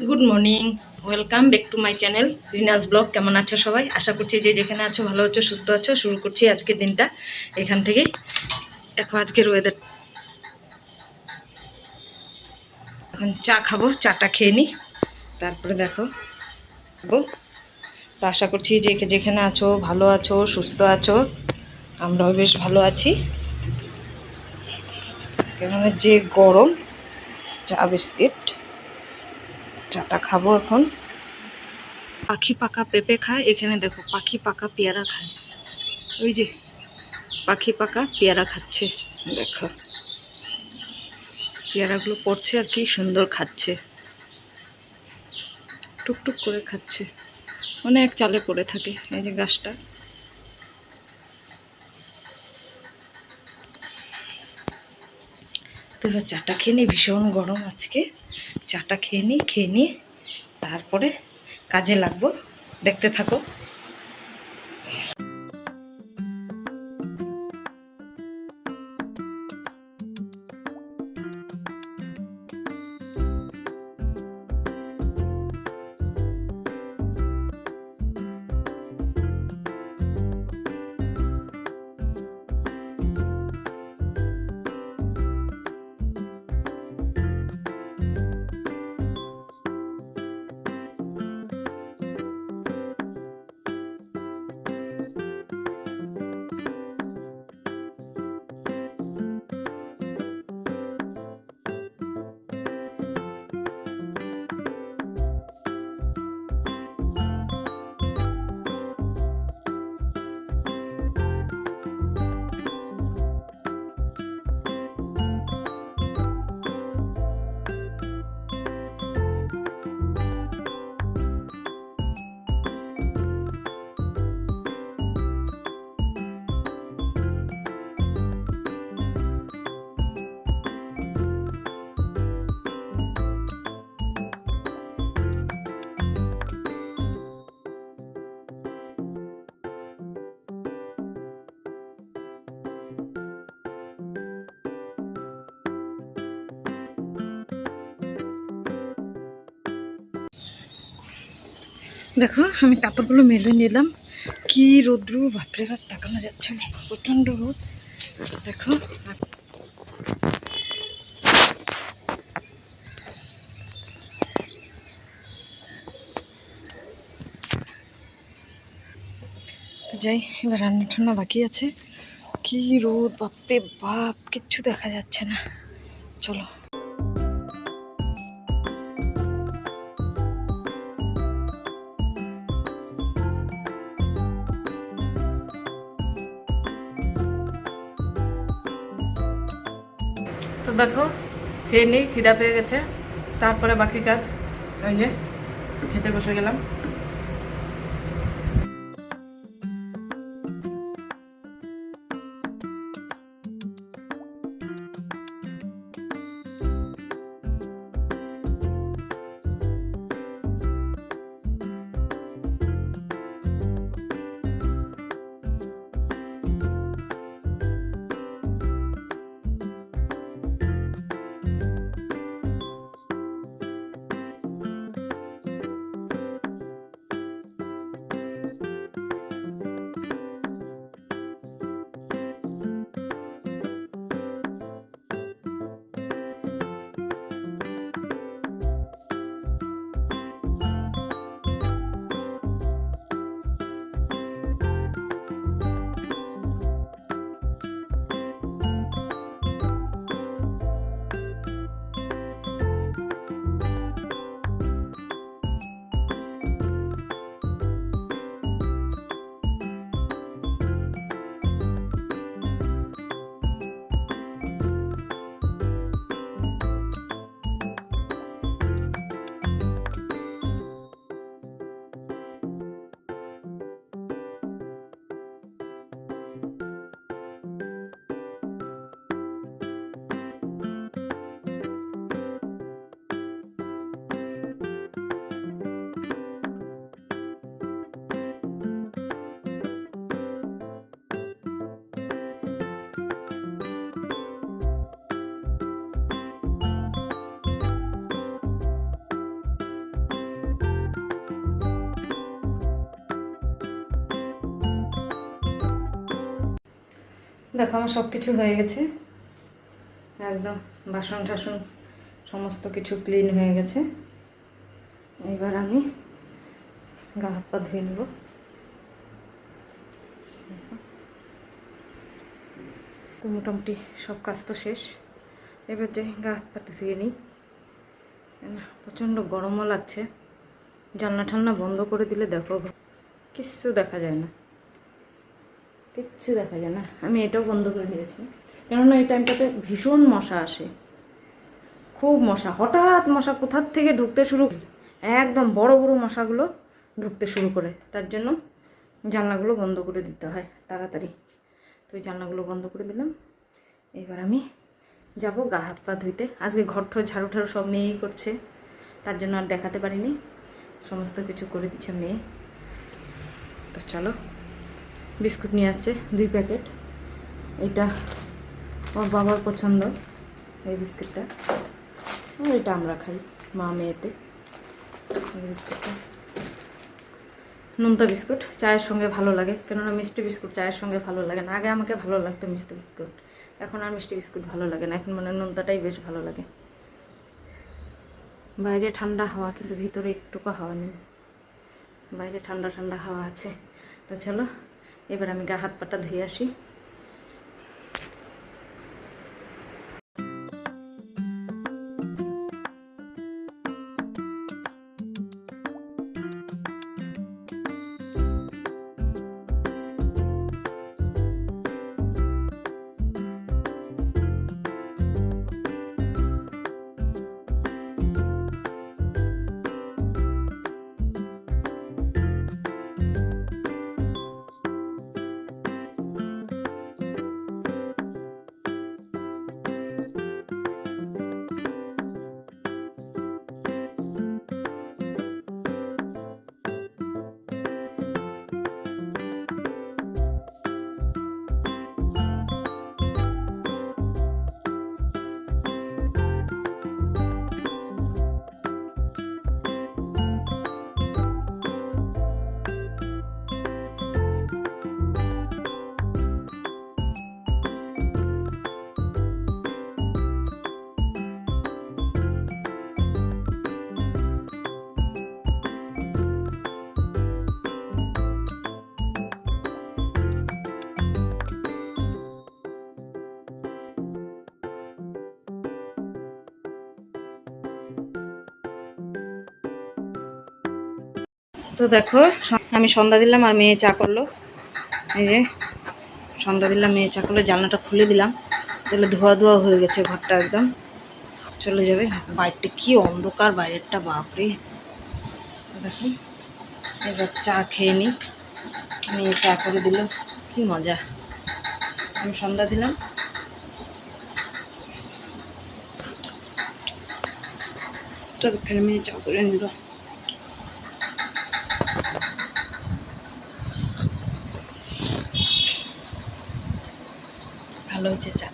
Good morning, welcome back to my channel Rina's blog. কেমন আছো সবাই? আশা করছি যে যেখানে আছো ভালো আছো, সুস্থ আছো। শুরু করছি আজকের দিনটা এখান থেকেই। দেখো আজকের ওয়েদার, এখন চা খাবো, চাটা খেয়ে নিই, তারপরে দেখো খাবো। তো আশা করছি যে যেখানে আছো ভালো আছো, সুস্থ আছো। আমরাও বেশ ভালো আছি, কেননা যে গরম। চা বিস্কিট, চাটা খাবো এখন। পাখি পাকা পেঁপে খায়, এখানে দেখো পাখি পাকা পেয়ারা খায়। ওই যে পাখি পাকা পেয়ারা খাচ্ছে, দেখো পেয়ারাগুলো পড়ছে আর কি সুন্দর খাচ্ছে, টুকটুক করে খাচ্ছে। অনেক চালে পড়ে থাকে এই যে গাছটা। তো এবার চাটা খেয়ে নিই, ভীষণ গরম আজকে। চাটা খেয়ে নিই তারপরে কাজে লাগবো। দেখতে থাকো। দেখো আমি কাপড়গুলো মেলে নিলাম। কি রৌদ্র, বাপরে বাপ, তাকানো যাচ্ছে না, প্রচণ্ড রোদ। দেখো তো যাই, এবার রান্না টান্না বাকি আছে। কি রোদ, বাপরে বাপ, কিচ্ছু দেখা যাচ্ছে না। চলো। তো দেখো খেয়ে নিই, খিদা পেয়ে গেছে। তারপরে বাকি কাজ, ওই যে খেতে বসে গেলাম। দেখো আমার সব কিছু হয়ে গেছে, একদম বাসন টাসন সমস্ত কিছু ক্লিন হয়ে গেছে। এবার আমি গা হাত পা ধুয়ে নেব। তো মোটামুটি সব কাজ তো শেষ, এবার যে গা হাত পাটা ধুয়ে নিই। প্রচণ্ড গরমও লাগছে, জানলা ঠান্না বন্ধ করে দিলে দেখো কিচ্ছু দেখা যায় না, কিচ্ছু দেখা যায় না। আমি এটাও বন্ধ করে দিয়েছি, কেননা এই টাইমটাতে ভীষণ মশা আসে, খুব মশা। হঠাৎ মশা কোথার থেকে ঢুকতে শুরু, একদম বড় বড় মশাগুলো ঢুকতে শুরু করে, তার জন্য জানলাগুলো বন্ধ করে দিতে হয় তাড়াতাড়ি। তো ওই জানলাগুলো বন্ধ করে দিলাম। এবার আমি যাব গা হাত পা ধুইতে। আজকে ঘর ঠর ঝাড়ু ঠাড়ু সব মেয়েই করছে, তার জন্য আর দেখাতে পারিনি, সমস্ত কিছু করে দিচ্ছে মেয়ে। তো চলো, বিস্কুট নিয়ে আসছে 2 প্যাকেট। এটা ওর বাবার পছন্দ, এই বিস্কুটটা, আর এটা আমরা খাই মা মেয়েতে। এই বিস্কুটটা নোনতা বিস্কুট, চায়ের সঙ্গে ভালো লাগে, কেননা মিষ্টি বিস্কুট চায়ের সঙ্গে ভালো লাগে না। আগে আমাকে ভালো লাগতো মিষ্টি বিস্কুট, এখন আর মিষ্টি বিস্কুট ভালো লাগে না, এখন মানে নোনতাটাই বেশ ভালো লাগে। বাইরে ঠান্ডা হাওয়া, কিন্তু ভিতরে একটুকু হাওয়া নেই, বাইরে ঠান্ডা ঠান্ডা হাওয়া আছে। তো চলো এবার আমি গা হাত পাটা ধুয়ে আসি। তো দেখো আমি সন্ধ্যা দিলাম আর মেয়ে চা করলো, এই যে সন্ধ্যা দিলাম, মেয়ে চা করলো, জানলাটা খুলে দিলাম, তাহলে ধোয়া ধোয়া হয়ে গেছে ঘরটা, একদম চলে যাবে। বাইরটা কি অন্ধকার, বাইরেরটা বাপরে। দেখুন এবার চা খেয়ে নিই, মেয়ে চা করে দিল, কি মজা। আমি সন্ধ্যা দিলাম, ততক্ষণে মেয়ে চা করে নিল। ভালো হয়েছে চা।